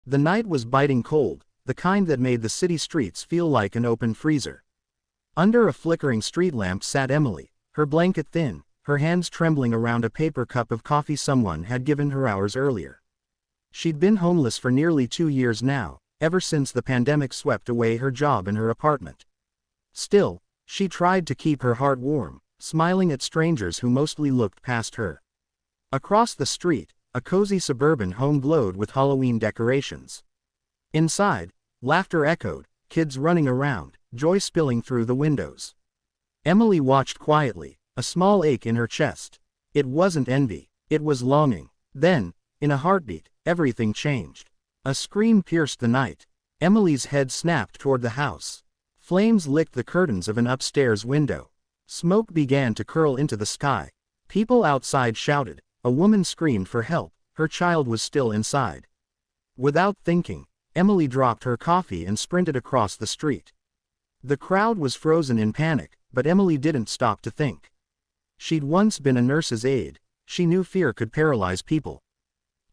The night was biting cold, the kind that made the city streets feel like an open freezer. Under a flickering street lamp sat Emily, her blanket thin, her hands trembling around a paper cup of coffee someone had given her hours earlier. She'd been homeless for nearly 2 years now, ever since the pandemic swept away her job and her apartment. Still, she tried to keep her heart warm, smiling at strangers who mostly looked past her. Across the street, a cozy suburban home glowed with Halloween decorations. Inside, laughter echoed, kids running around, joy spilling through the windows. Emily watched quietly, a small ache in her chest. It wasn't envy, it was longing. Then, in a heartbeat, everything changed. A scream pierced the night. Emily's head snapped toward the house. Flames licked the curtains of an upstairs window. Smoke began to curl into the sky. People outside shouted. A woman screamed for help. Her child was still inside. Without thinking, Emily dropped her coffee and sprinted across the street. The crowd was frozen in panic, but Emily didn't stop to think. She'd once been a nurse's aide. She knew fear could paralyze people.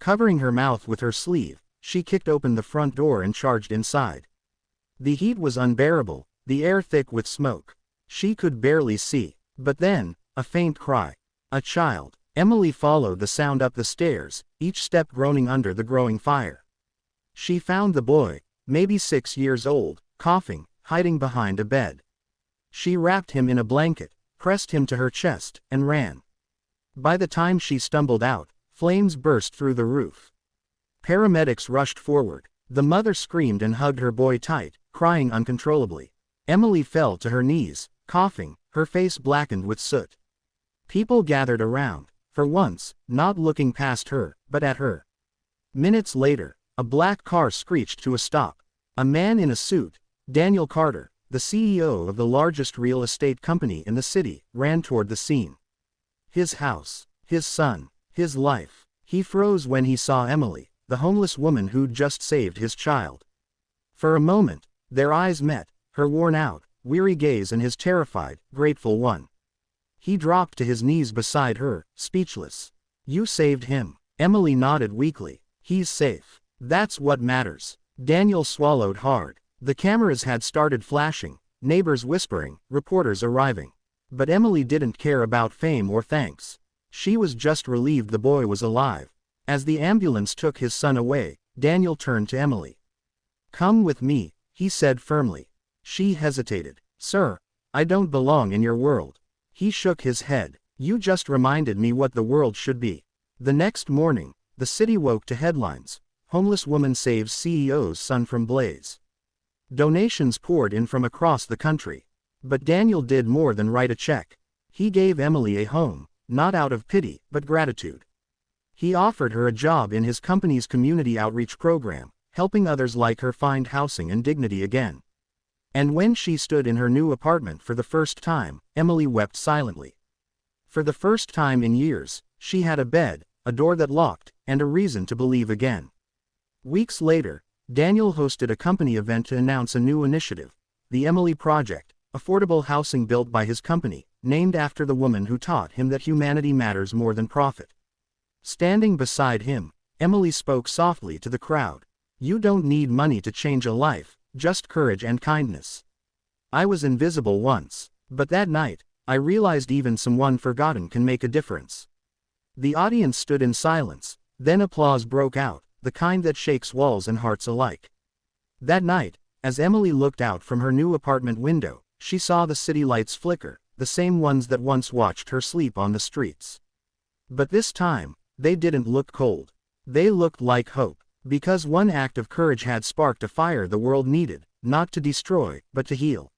Covering her mouth with her sleeve, she kicked open the front door and charged inside. The heat was unbearable, the air thick with smoke. She could barely see. But then, a faint cry. A child. Emily followed the sound up the stairs, each step groaning under the growing fire. She found the boy, maybe 6 years old, coughing, hiding behind a bed. She wrapped him in a blanket, pressed him to her chest, and ran. By the time she stumbled out, flames burst through the roof. Paramedics rushed forward. The mother screamed and hugged her boy tight, crying uncontrollably. Emily fell to her knees, coughing, her face blackened with soot. People gathered around, for once, not looking past her, but at her. Minutes later, a black car screeched to a stop. A man in a suit, Daniel Carter, the CEO of the largest real estate company in the city, ran toward the scene. His house, his son, his life. He froze when he saw Emily, the homeless woman who'd just saved his child. For a moment, their eyes met, her worn-out, weary gaze and his terrified, grateful one. He dropped to his knees beside her, speechless. "You saved him." Emily nodded weakly. "He's safe. That's what matters." Daniel swallowed hard. The cameras had started flashing, neighbors whispering, reporters arriving. But Emily didn't care about fame or thanks. She was just relieved the boy was alive. As the ambulance took his son away, Daniel turned to Emily. "Come with me," he said firmly. She hesitated. "Sir, I don't belong in your world." He shook his head. "You just reminded me what the world should be." The next morning, the city woke to headlines. Homeless woman saves CEO's son from blaze. Donations poured in from across the country. But Daniel did more than write a check. He gave Emily a home, not out of pity, but gratitude. He offered her a job in his company's community outreach program, helping others like her find housing and dignity again. And when she stood in her new apartment for the first time, Emily wept silently. For the first time in years, she had a bed, a door that locked, and a reason to believe again. Weeks later, Daniel hosted a company event to announce a new initiative, the Emily Project, affordable housing built by his company, named after the woman who taught him that humanity matters more than profit. Standing beside him, Emily spoke softly to the crowd. "You don't need money to change a life, just courage and kindness. I was invisible once, but that night, I realized even someone forgotten can make a difference." The audience stood in silence, then applause broke out, the kind that shakes walls and hearts alike. That night, as Emily looked out from her new apartment window, she saw the city lights flicker, the same ones that once watched her sleep on the streets. But this time, they didn't look cold. They looked like hope. Because one act of courage had sparked a fire the world needed, not to destroy, but to heal.